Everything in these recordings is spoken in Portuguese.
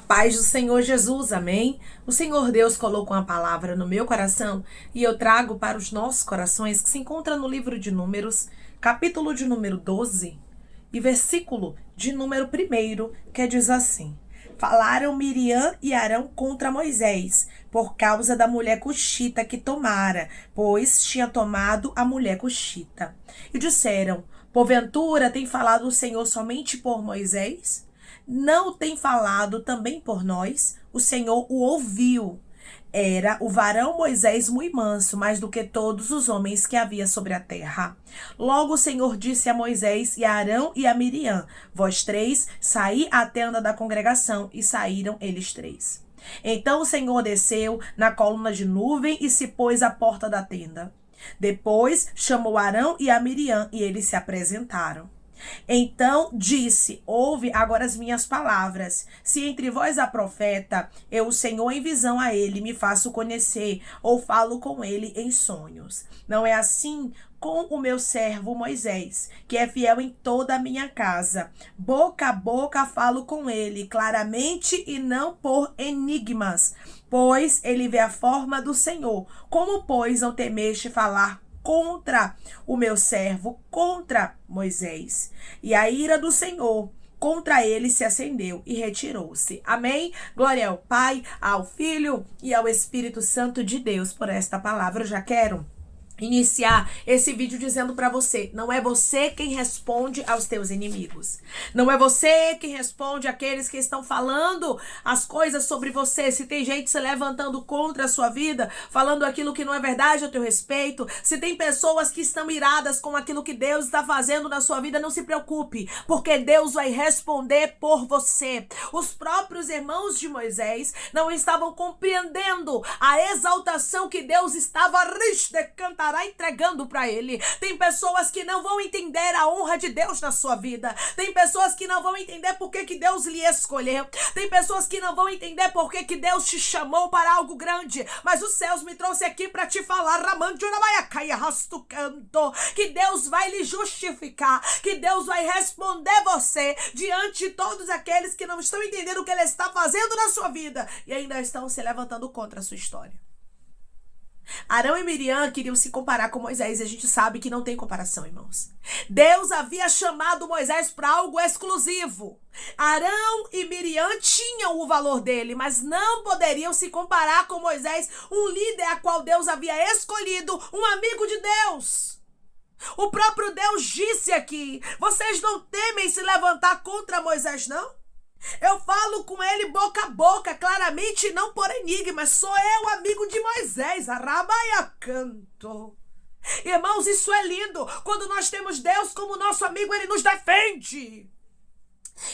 Paz do Senhor Jesus, amém? O Senhor Deus colocou uma palavra no meu coração e eu trago para os nossos corações, que se encontra no livro de Números, capítulo de número 12 e versículo de número 1, que diz assim: Falaram Miriam e Arão contra Moisés, por causa da mulher cuxita que tomara, pois tinha tomado a mulher cuxita. E disseram: Porventura tem falado o Senhor somente por Moisés? Não tem falado também por nós? O Senhor o ouviu. Era o varão Moisés muito manso, mais do que todos os homens que havia sobre a terra. Logo o Senhor disse a Moisés e a Arão e a Miriam: Vós três, saí à tenda da congregação. E saíram eles três. Então o Senhor desceu na coluna de nuvem e se pôs à porta da tenda. Depois chamou Arão e a Miriam e eles se apresentaram. Então disse: Ouve agora as minhas palavras. Se entre vós há profeta, eu, o Senhor, em visão a ele, me faço conhecer, ou falo com ele em sonhos. Não é assim com o meu servo Moisés, que é fiel em toda a minha casa. Boca a boca falo com ele, claramente e não por enigmas, pois ele vê a forma do Senhor. Como, pois, não temeste falar contra o meu servo, contra Moisés? E a ira do Senhor contra ele se acendeu e retirou-se. Amém? Glória ao Pai, ao Filho e ao Espírito Santo de Deus por esta palavra. Eu já quero iniciar esse vídeo dizendo para você: não é você quem responde aos teus inimigos. Não é você quem responde àqueles que estão falando as coisas sobre você. Se tem gente se levantando contra a sua vida, falando aquilo que não é verdade a teu respeito, se tem pessoas que estão iradas com aquilo que Deus está fazendo na sua vida, não se preocupe, porque Deus vai responder por você. Os próprios irmãos de Moisés não estavam compreendendo a exaltação que Deus estava entregando para ele. Tem pessoas que não vão entender a honra de Deus na sua vida. Tem pessoas que não vão entender por que Deus lhe escolheu. Tem pessoas que não vão entender por que Deus te chamou para algo grande. Mas os céus me trouxe aqui para te falar, que Deus vai lhe justificar, que Deus vai responder você diante de todos aqueles que não estão entendendo o que Ele está fazendo na sua vida e ainda estão se levantando contra a sua história. Arão e Miriam queriam se comparar com Moisés e a gente sabe que não tem comparação, irmãos. Deus havia chamado Moisés para algo exclusivo. Arão e Miriam tinham o valor dele, mas não poderiam se comparar com Moisés, um líder a qual Deus havia escolhido, um amigo de Deus. O próprio Deus disse aqui: vocês não temem se levantar contra Moisés, não? Eu falo com ele boca a boca, claramente, não por enigmas. Sou eu, amigo de Moisés. Arabaiacanto. Irmãos, isso é lindo. Quando nós temos Deus como nosso amigo, Ele nos defende.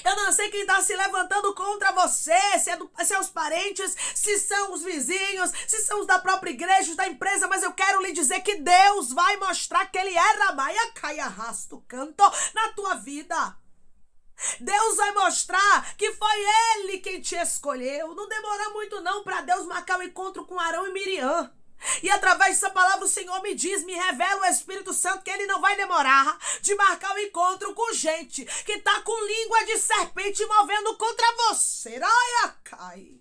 Eu não sei quem está se levantando contra você, se é os parentes, se são os vizinhos, se são os da própria igreja, da empresa, mas eu quero lhe dizer que Deus vai mostrar que Ele é Rabaiacaiarrasto-canto na tua vida. Deus vai mostrar que foi Ele quem te escolheu. Não demora muito não para Deus marcar o encontro com Arão e Miriam. E através dessa palavra o Senhor me diz, me revela o Espírito Santo, que Ele não vai demorar de marcar o encontro com gente que está com língua de serpente movendo contra você. Ai.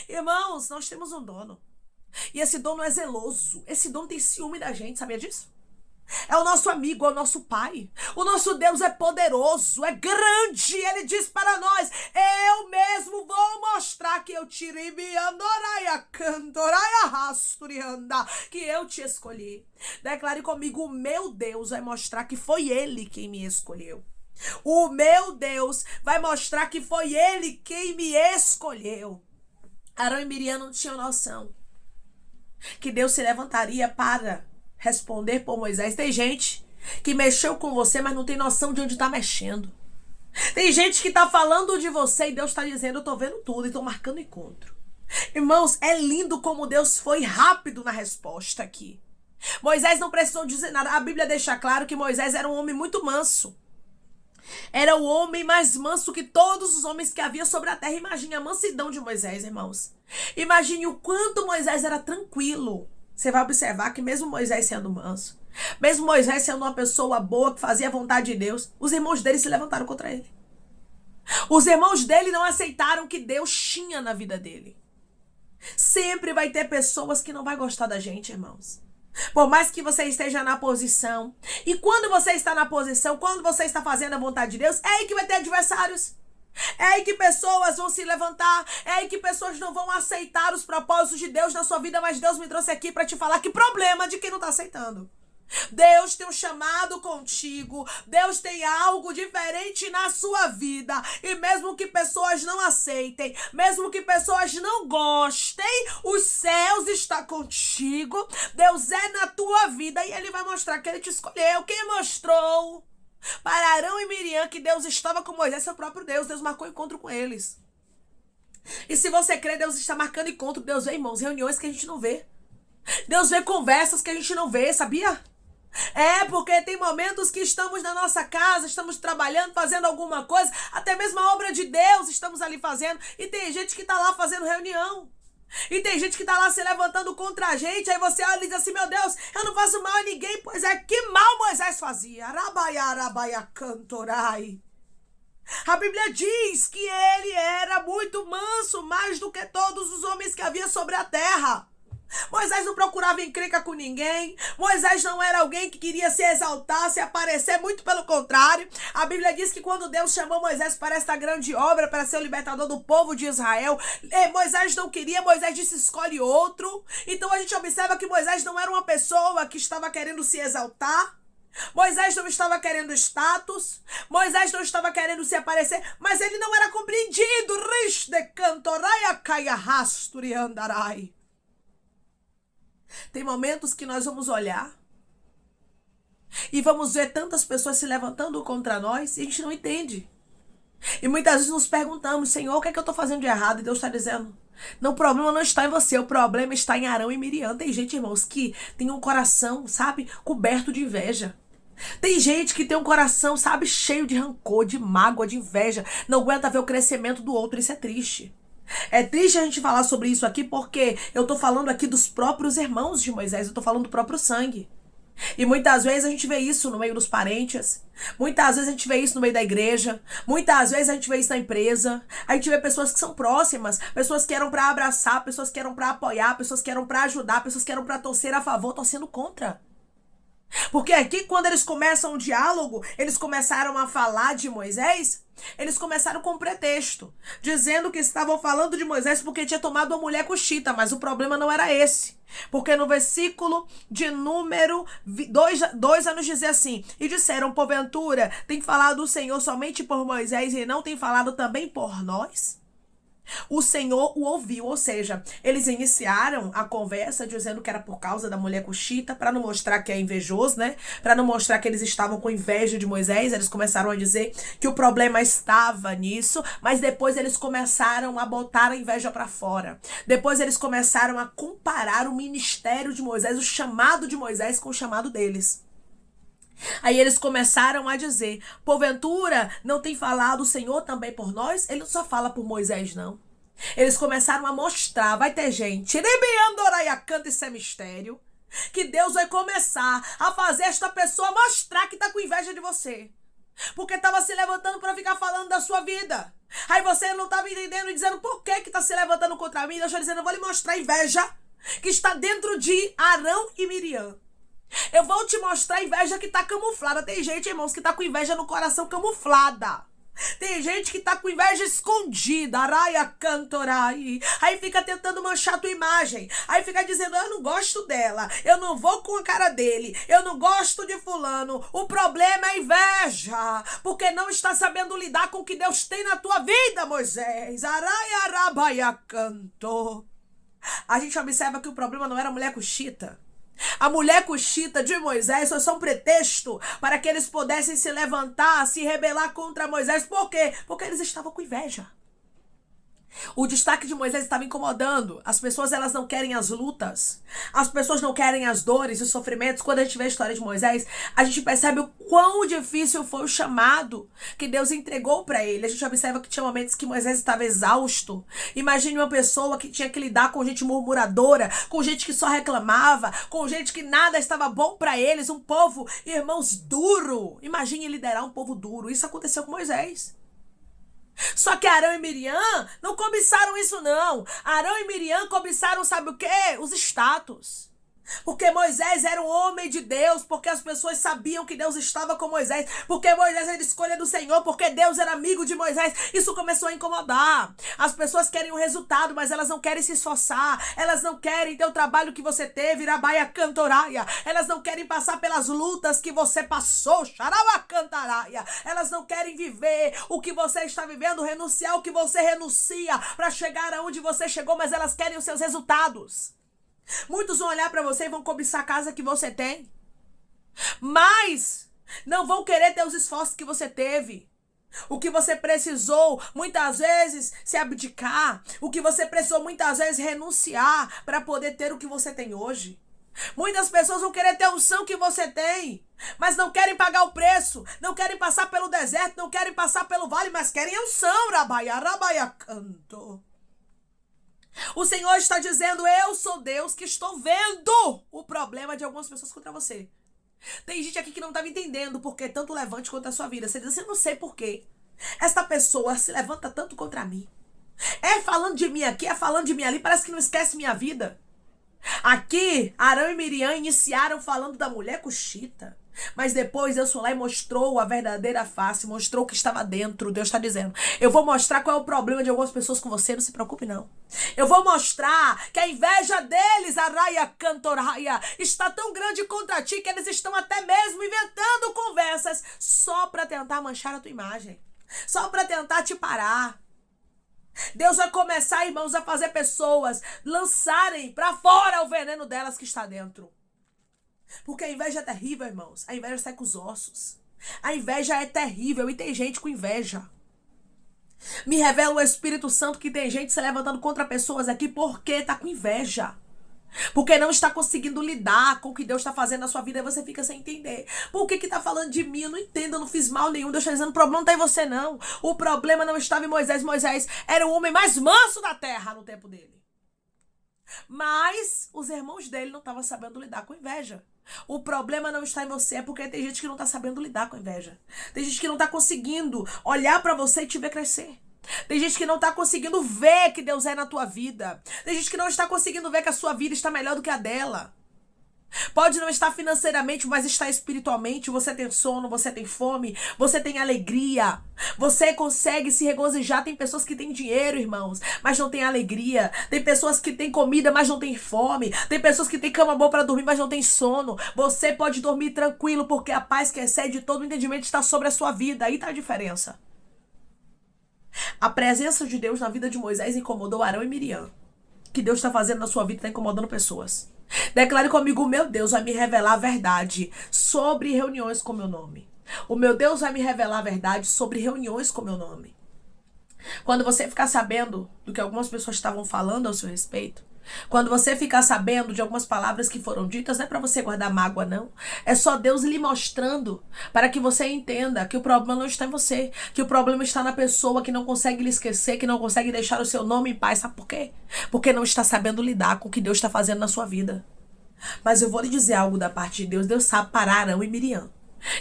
Irmãos, nós temos um dono. E esse dono é zeloso. Esse dono tem ciúme da gente, sabia disso? É o nosso amigo, é o nosso Pai. O nosso Deus é poderoso, é grande. Ele diz para nós: eu mesmo vou mostrar que eu tirei que eu te escolhi. Declare comigo: o meu Deus vai mostrar que foi Ele quem me escolheu. O meu Deus vai mostrar que foi Ele quem me escolheu. Arão e Miriam não tinham noção que Deus se levantaria para responder por Moisés. Tem gente que mexeu com você, mas não tem noção de onde está mexendo. Tem gente que está falando de você e Deus está dizendo: eu estou vendo tudo e estou marcando encontro. Irmãos, é lindo como Deus foi rápido na resposta aqui. Moisés não precisou dizer nada. A Bíblia deixa claro que Moisés era um homem muito manso. Era o homem mais manso que todos os homens que havia sobre a terra. Imagine a mansidão de Moisés, irmãos. Imagine o quanto Moisés era tranquilo. Você vai observar que mesmo Moisés sendo manso, mesmo Moisés sendo uma pessoa boa, que fazia a vontade de Deus, os irmãos dele se levantaram contra ele. Os irmãos dele não aceitaram o que Deus tinha na vida dele. Sempre vai ter pessoas que não vão gostar da gente, irmãos. Por mais que você esteja na posição. E quando você está na posição, quando você está fazendo a vontade de Deus, é aí que vai ter adversários. É aí que pessoas vão se levantar. É aí que pessoas não vão aceitar os propósitos de Deus na sua vida. Mas Deus me trouxe aqui para te falar que problema de quem não está aceitando. Deus tem um chamado contigo. Deus tem algo diferente na sua vida. E mesmo que pessoas não aceitem, mesmo que pessoas não gostem, os céus estão contigo. Deus é na tua vida e Ele vai mostrar que Ele te escolheu. Quem mostrou para Arão e Miriam que Deus estava com Moisés, é o próprio Deus. Deus marcou encontro com eles. E se você crê, Deus está marcando encontro. Deus vê, irmãos, reuniões que a gente não vê. Deus vê conversas que a gente não vê, sabia? É porque tem momentos que estamos na nossa casa, estamos trabalhando, fazendo alguma coisa, até mesmo a obra de Deus estamos ali fazendo, e tem gente que está lá fazendo reunião. E tem gente que está lá se levantando contra a gente. Aí você olha e diz assim: meu Deus, eu não faço mal a ninguém. Pois é, que mal Moisés fazia. Cantorai. A Bíblia diz que ele era muito manso, mais do que todos os homens que havia sobre a terra. Moisés não procurava encrenca com ninguém. Moisés não era alguém que queria se exaltar, se aparecer, muito pelo contrário. A Bíblia diz que quando Deus chamou Moisés para esta grande obra, para ser o libertador do povo de Israel, Moisés não queria. Moisés disse: escolhe outro. Então a gente observa que Moisés não era uma pessoa que estava querendo se exaltar. Moisés não estava querendo status. Moisés não estava querendo se aparecer. Mas ele não era compreendido. Rish de cantoraia caia rasturi andarai. Tem momentos que nós vamos olhar e vamos ver tantas pessoas se levantando contra nós e a gente não entende. E muitas vezes nos perguntamos: Senhor, o que é que eu estou fazendo de errado? E Deus está dizendo: não, o problema não está em você, o problema está em Arão e Miriam. Tem gente, irmãos, que tem um coração, sabe, coberto de inveja. Tem gente que tem um coração, sabe, cheio de rancor, de mágoa, de inveja. Não aguenta ver o crescimento do outro. Isso é triste. É triste a gente falar sobre isso aqui porque eu tô falando aqui dos próprios irmãos de Moisés, eu tô falando do próprio sangue. E muitas vezes a gente vê isso no meio dos parentes, muitas vezes a gente vê isso no meio da igreja, muitas vezes a gente vê isso na empresa, a gente vê pessoas que são próximas, pessoas que eram pra abraçar, pessoas que eram pra apoiar, pessoas que eram pra ajudar, pessoas que eram pra torcer a favor, torcendo contra. Porque aqui, quando eles começam o diálogo, eles começaram a falar de Moisés, eles começaram com um pretexto, dizendo que estavam falando de Moisés porque tinha tomado uma mulher cuxita, mas o problema não era esse. Porque no versículo de número 2 a nos dizer assim: e disseram, porventura, tem falado o Senhor somente por Moisés e não tem falado também por nós? O Senhor o ouviu, ou seja, eles iniciaram a conversa dizendo que era por causa da mulher cuxita, para não mostrar que é invejoso, né? Para não mostrar que eles estavam com inveja de Moisés. Eles começaram a dizer que o problema estava nisso, mas depois eles começaram a botar a inveja para fora. Depois eles começaram a comparar o ministério de Moisés, o chamado de Moisés com o chamado deles. Aí eles começaram a dizer: porventura não tem falado o Senhor também por nós? Ele não só fala por Moisés, não. Eles começaram a mostrar, vai ter gente, canta esse mistério, que Deus vai começar a fazer esta pessoa mostrar que está com inveja de você. Porque estava se levantando para ficar falando da sua vida. Aí você não estava entendendo e dizendo por que está se levantando contra mim. Deus está dizendo: eu vou lhe mostrar a inveja que está dentro de Arão e Miriam. Eu vou te mostrar a inveja que tá camuflada. Tem gente, irmãos, que tá com inveja no coração camuflada. Tem gente que tá com inveja escondida. Araia cantorai. Aí fica tentando manchar a tua imagem. Aí fica dizendo: eu não gosto dela, eu não vou com a cara dele, eu não gosto de fulano. O problema é inveja, porque não está sabendo lidar com o que Deus tem na tua vida, Moisés. Araia arabaia canto. A gente observa que o problema não era a mulher cuxita. A mulher cuxita de Moisés foi só um pretexto para que eles pudessem se levantar, se rebelar contra Moisés. Por quê? Porque eles estavam com inveja. O destaque de Moisés estava incomodando. As pessoas, elas não querem as lutas. As pessoas não querem as dores e os sofrimentos. Quando a gente vê a história de Moisés, a gente percebe o quão difícil foi o chamado que Deus entregou para ele. A gente observa que tinha momentos que Moisés estava exausto. Imagine uma pessoa que tinha que lidar com gente murmuradora, com gente que só reclamava, com gente que nada estava bom para eles. Um povo, irmãos, duro. Imagine liderar um povo duro. Isso aconteceu com Moisés. Só que Arão e Miriam não cobiçaram isso, não. Arão e Miriam cobiçaram, sabe o quê? Os status. Porque Moisés era um homem de Deus, porque as pessoas sabiam que Deus estava com Moisés, porque Moisés era escolha do Senhor, porque Deus era amigo de Moisés. Isso começou a incomodar. As pessoas querem um resultado, mas elas não querem se esforçar, elas não querem ter o trabalho que você teve, Irabaia Cantoraia. Elas não querem passar pelas lutas que você passou, Xaraba Cantaraia. Elas não querem viver o que você está vivendo, renunciar o que você renuncia para chegar aonde você chegou, mas elas querem os seus resultados. Muitos vão olhar para você e vão cobiçar a casa que você tem, mas não vão querer ter os esforços que você teve. O que você precisou muitas vezes se abdicar, o que você precisou muitas vezes renunciar para poder ter o que você tem hoje. Muitas pessoas vão querer ter a unção que você tem, mas não querem pagar o preço, não querem passar pelo deserto, não querem passar pelo vale, mas querem a unção, Rabaia canto. O Senhor está dizendo, eu sou Deus que estou vendo o problema de algumas pessoas contra você. Tem gente aqui que não estava entendendo por que tanto levante contra a sua vida. Você diz assim, eu não sei por quê. Esta pessoa se levanta tanto contra mim. É falando de mim aqui, é falando de mim ali, parece que não esquece minha vida. Aqui, Arão e Miriam iniciaram falando da mulher cuxita. Mas depois Deus foi lá e mostrou a verdadeira face, mostrou o que estava dentro. Deus está dizendo, eu vou mostrar qual é o problema de algumas pessoas com você, não se preocupe não. Eu vou mostrar que a inveja deles, Araia Cantoraia, está tão grande contra ti que eles estão até mesmo inventando conversas só para tentar manchar a tua imagem, só para tentar te parar. Deus vai começar, irmãos, a fazer pessoas lançarem para fora o veneno delas que está dentro. Porque a inveja é terrível, irmãos. A inveja seca os ossos. A inveja é terrível e tem gente com inveja. Me revela o Espírito Santo que tem gente se levantando contra pessoas aqui porque está com inveja. Porque não está conseguindo lidar com o que Deus está fazendo na sua vida e você fica sem entender. Por que está falando de mim? Eu não entendo, eu não fiz mal nenhum. Deus está dizendo, o problema não está em você não. O problema não estava em Moisés. Moisés era o homem mais manso da terra no tempo dele. Mas os irmãos dele não estavam sabendo lidar com inveja. O problema não está em você, é porque tem gente que não está sabendo lidar com inveja. Tem gente que não está conseguindo olhar para você e te ver crescer. Tem gente que não está conseguindo ver que Deus é na tua vida. Tem gente que não está conseguindo ver que a sua vida está melhor do que a dela. Pode não estar financeiramente, mas está espiritualmente. Você tem sono, você tem fome, você tem alegria. Você consegue se regozijar. Tem pessoas que têm dinheiro, irmãos, mas não têm alegria. Tem pessoas que têm comida, mas não têm fome. Tem pessoas que têm cama boa para dormir, mas não têm sono. Você pode dormir tranquilo, porque a paz que excede todo o entendimento está sobre a sua vida. Aí está a diferença. A presença de Deus na vida de Moisés incomodou Arão e Miriam. O que Deus está fazendo na sua vida está incomodando pessoas. Declare comigo, o meu Deus vai me revelar a verdade sobre reuniões com meu nome. O meu Deus vai me revelar a verdade sobre reuniões com meu nome. Quando você ficar sabendo do que algumas pessoas estavam falando ao seu respeito, quando você ficar sabendo de algumas palavras que foram ditas, não é para você guardar mágoa, não. É só Deus lhe mostrando para que você entenda que o problema não está em você, que o problema está na pessoa que não consegue lhe esquecer, que não consegue deixar o seu nome em paz. Sabe por quê? Porque não está sabendo lidar com o que Deus está fazendo na sua vida. Mas eu vou lhe dizer algo da parte de Deus. Deus sabe parar Arão e Miriam.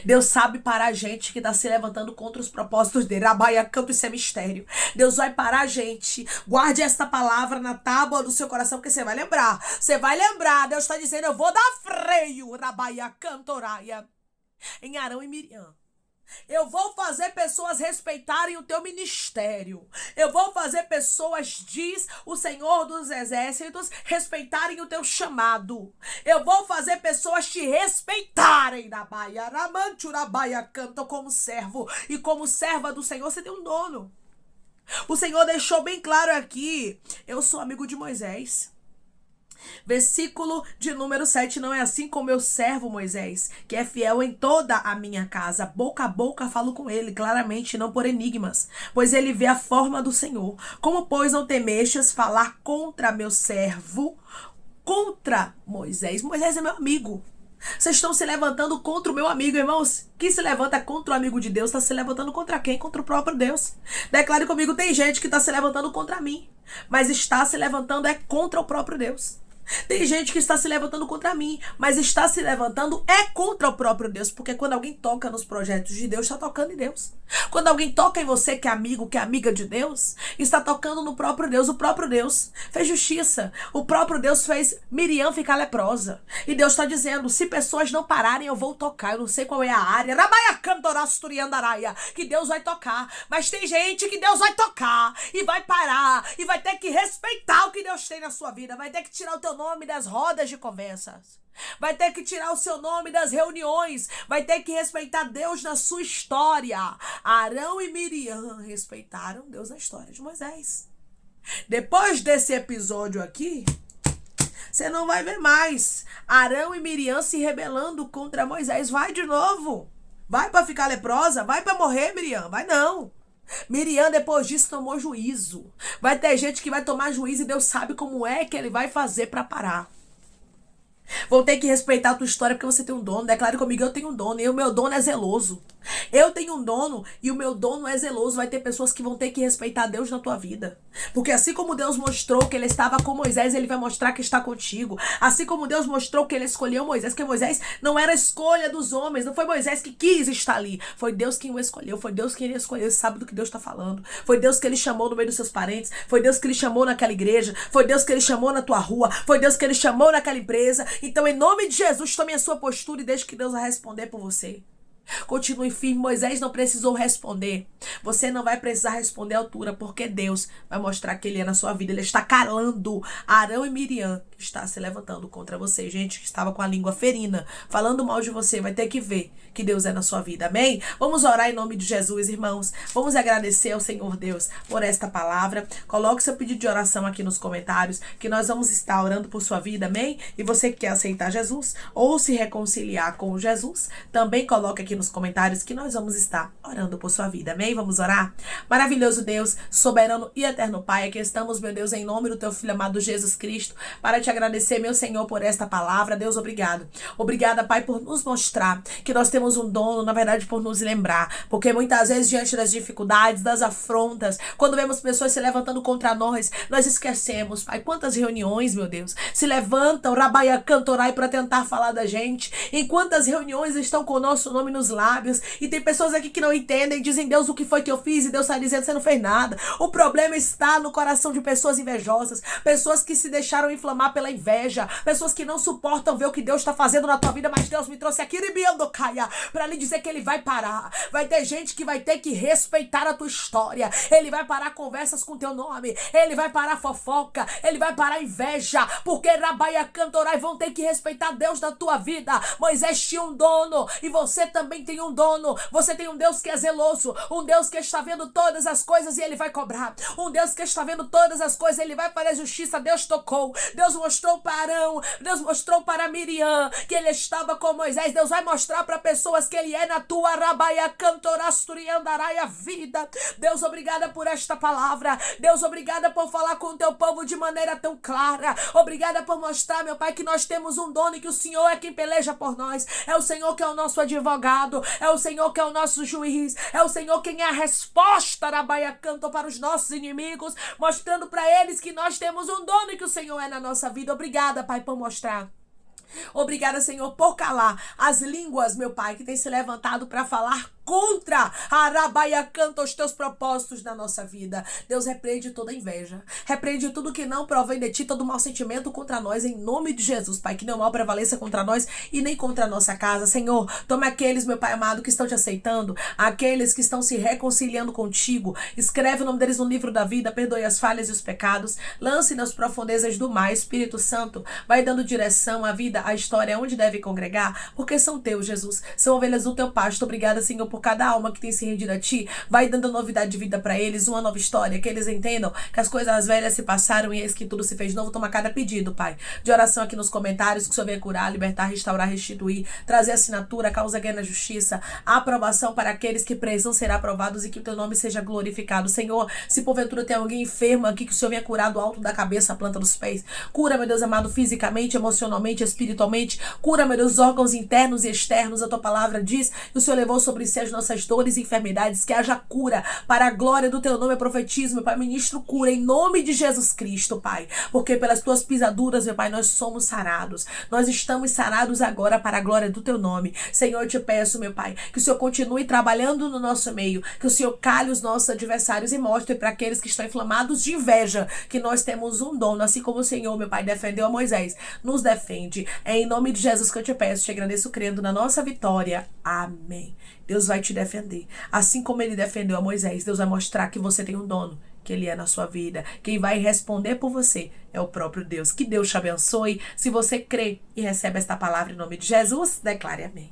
Deus sabe parar a gente que está se levantando contra os propósitos dele. Abaia, canto, isso é mistério. Deus vai parar a gente. Guarde esta palavra na tábua do seu coração, porque você vai lembrar. Você vai lembrar. Deus está dizendo, eu vou dar freio. Abaia, cantoraia. Em Arão e Miriam. Eu vou fazer pessoas respeitarem o teu ministério. Eu vou fazer pessoas, diz o Senhor dos Exércitos, respeitarem o teu chamado. Eu vou fazer pessoas te respeitarem. Rabaia, ramanchurabaia, canto como servo. E como serva do Senhor, você tem um dono. O Senhor deixou bem claro aqui. Eu sou amigo de Moisés. Versículo de número 7, não é assim com meu servo Moisés, que é fiel em toda a minha casa. Boca a boca falo com ele, claramente, não por enigmas, pois ele vê a forma do Senhor. Como, pois, não temestes falar contra meu servo, contra Moisés? Moisés é meu amigo. Vocês estão se levantando contra o meu amigo, irmãos. Quem se levanta contra o amigo de Deus está se levantando contra quem? Contra o próprio Deus. Declare comigo, tem gente que está se levantando contra mim, mas está se levantando contra o próprio Deus. Tem gente que está se levantando contra mim, mas está se levantando contra o próprio Deus, porque quando alguém toca nos projetos de Deus, está tocando em Deus. Quando alguém toca em você que é amigo, que é amiga de Deus, está tocando no próprio Deus. O próprio Deus fez justiça. O próprio Deus fez Miriam ficar leprosa. E Deus está dizendo, se pessoas não pararem, eu vou tocar. Eu não sei qual é a área. Que Deus vai tocar. Mas tem gente que Deus vai tocar e vai parar e vai ter que respeitar o que Deus tem na sua vida. Vai ter que tirar o teu nome das rodas de conversas. Vai ter que tirar o seu nome das reuniões. Vai ter que respeitar Deus na sua história. Arão e Miriam respeitaram Deus na história de Moisés. Depois desse episódio aqui, você não vai ver mais Arão e Miriam se rebelando contra Moisés. Vai de novo. Vai para ficar leprosa? Vai para morrer, Miriam? Vai não. Miriam, depois disso, tomou juízo. Vai ter gente que vai tomar juízo e Deus sabe como é que ele vai fazer para parar. Vão ter que respeitar a tua história porque você tem um dono. Declare comigo, eu tenho um dono e o meu dono é zeloso. Eu tenho um dono e o meu dono é zeloso. Vai ter pessoas que vão ter que respeitar Deus na tua vida. Porque assim como Deus mostrou que ele estava com Moisés, ele vai mostrar que está contigo. Assim como Deus mostrou que ele escolheu Moisés, que Moisés não era a escolha dos homens. Não foi Moisés que quis estar ali. Foi Deus quem o escolheu. Foi Deus quem ele escolheu. Ele sabe do que Deus está falando. Foi Deus que ele chamou no meio dos seus parentes. Foi Deus que ele chamou naquela igreja. Foi Deus que ele chamou na tua rua. Foi Deus que ele chamou naquela empresa. Então, em nome de Jesus, tome a sua postura e deixe que Deus vai responder por você. Continue firme. Moisés não precisou responder. Você não vai precisar responder à altura, porque Deus vai mostrar que ele é na sua vida. Ele está calando Arão e Miriam, que está se levantando contra você. Gente que estava com a língua ferina, falando mal de você, vai ter que ver que Deus é na sua vida. Amém? Vamos orar em nome de Jesus, irmãos. Vamos agradecer ao Senhor Deus por esta palavra. Coloque seu pedido de oração aqui nos comentários, que nós vamos estar orando por sua vida. Amém? E você que quer aceitar Jesus ou se reconciliar com Jesus, também coloque aqui nos comentários que nós vamos estar orando por sua vida. Amém? Vamos orar? Maravilhoso Deus, soberano e eterno Pai, aqui estamos, meu Deus, em nome do teu Filho amado Jesus Cristo, para te agradecer, meu Senhor, por esta palavra. Deus, obrigado. Obrigada, Pai, por nos mostrar que nós temos um dono, na verdade, por nos lembrar, porque muitas vezes, diante das dificuldades, das afrontas, quando vemos pessoas se levantando contra nós esquecemos, Pai, quantas reuniões, meu Deus, se levantam, Rabaia Cantorai, para tentar falar da gente, em quantas reuniões estão com o nosso nome nos lábios, e tem pessoas aqui que não entendem, dizem, Deus, o que foi que eu fiz? E Deus está dizendo, você não fez nada. O problema está no coração de pessoas invejosas, pessoas que se deixaram inflamar pela inveja, pessoas que não suportam ver o que Deus está fazendo na tua vida, mas Deus me trouxe aqui para lhe dizer que ele vai parar. Vai ter gente que vai ter que respeitar a tua história. Ele vai parar conversas com teu nome, ele vai parar fofoca, ele vai parar inveja, porque Rabaia Cantorai vão ter que respeitar Deus da tua vida. Moisés tinha um dono e você também tem um dono. Você tem um Deus que é zeloso, um Deus que está vendo todas as coisas e ele vai cobrar, um Deus que está vendo todas as coisas, ele vai fazer justiça. Deus tocou, Deus mostrou para Arão, Deus mostrou para Miriam que ele estava com Moisés. Deus vai mostrar para pessoas que ele é na tua Rabaia Cantorasturi andarai a vida. Deus, obrigada por esta palavra. Deus, obrigada por falar com o teu povo de maneira tão clara. Obrigada por mostrar, meu Pai, que nós temos um dono e que o Senhor é quem peleja por nós. É o Senhor que é o nosso advogado, é o Senhor que é o nosso juiz, é o Senhor quem é a resposta, Rabaia Canto, para os nossos inimigos, mostrando para eles que nós temos um dono e que o Senhor é na nossa vida. Obrigada, Pai, por mostrar. Obrigada, Senhor, por calar as línguas, meu Pai, que tem se levantado para falar contra a Rabaia Canta os teus propósitos na nossa vida. Deus, repreende toda inveja, repreende tudo que não provém de ti, todo mau sentimento contra nós, em nome de Jesus, Pai, que não mal prevaleça contra nós e nem contra a nossa casa. Senhor, toma aqueles, meu Pai amado, que estão te aceitando, aqueles que estão se reconciliando contigo, escreve o nome deles no livro da vida, perdoe as falhas e os pecados, lance nas profundezas do mar. Espírito Santo, vai dando direção à vida, à história, onde deve congregar, porque são teus, Jesus, são ovelhas do teu pasto. Obrigada, Senhor, por cada alma que tem se rendido a ti. Vai dando novidade de vida para eles, uma nova história, que eles entendam que as coisas velhas se passaram e eis que tudo se fez novo. Toma cada pedido, Pai, de oração aqui nos comentários, que o Senhor venha curar, libertar, restaurar, restituir, trazer assinatura, causa ganha na justiça, aprovação para aqueles que precisam ser aprovados e que o teu nome seja glorificado. Senhor, se porventura tem alguém enfermo aqui, que o Senhor venha curar do alto da cabeça à planta dos pés. Cura, meu Deus amado, fisicamente, emocionalmente, espiritualmente. Cura, meu Deus, os órgãos internos e externos. A tua palavra diz que o Senhor levou sobre si as das nossas dores e enfermidades, que haja cura para a glória do teu nome. Eu profetizo, meu Pai, ministro cura em nome de Jesus Cristo, Pai, porque pelas tuas pisaduras, meu Pai, nós somos sarados. Nós estamos sarados agora para a glória do teu nome. Senhor, eu te peço, meu Pai, que o Senhor continue trabalhando no nosso meio, que o Senhor cale os nossos adversários e mostre para aqueles que estão inflamados de inveja que nós temos um dono, assim como o Senhor, meu Pai, defendeu a Moisés, nos defende. É em nome de Jesus que eu te peço, te agradeço crendo na nossa vitória. Amém. Deus vai te defender. Assim como ele defendeu a Moisés, Deus vai mostrar que você tem um dono, que ele é na sua vida. Quem vai responder por você é o próprio Deus. Que Deus te abençoe. Se você crê e recebe esta palavra em nome de Jesus, declare amém.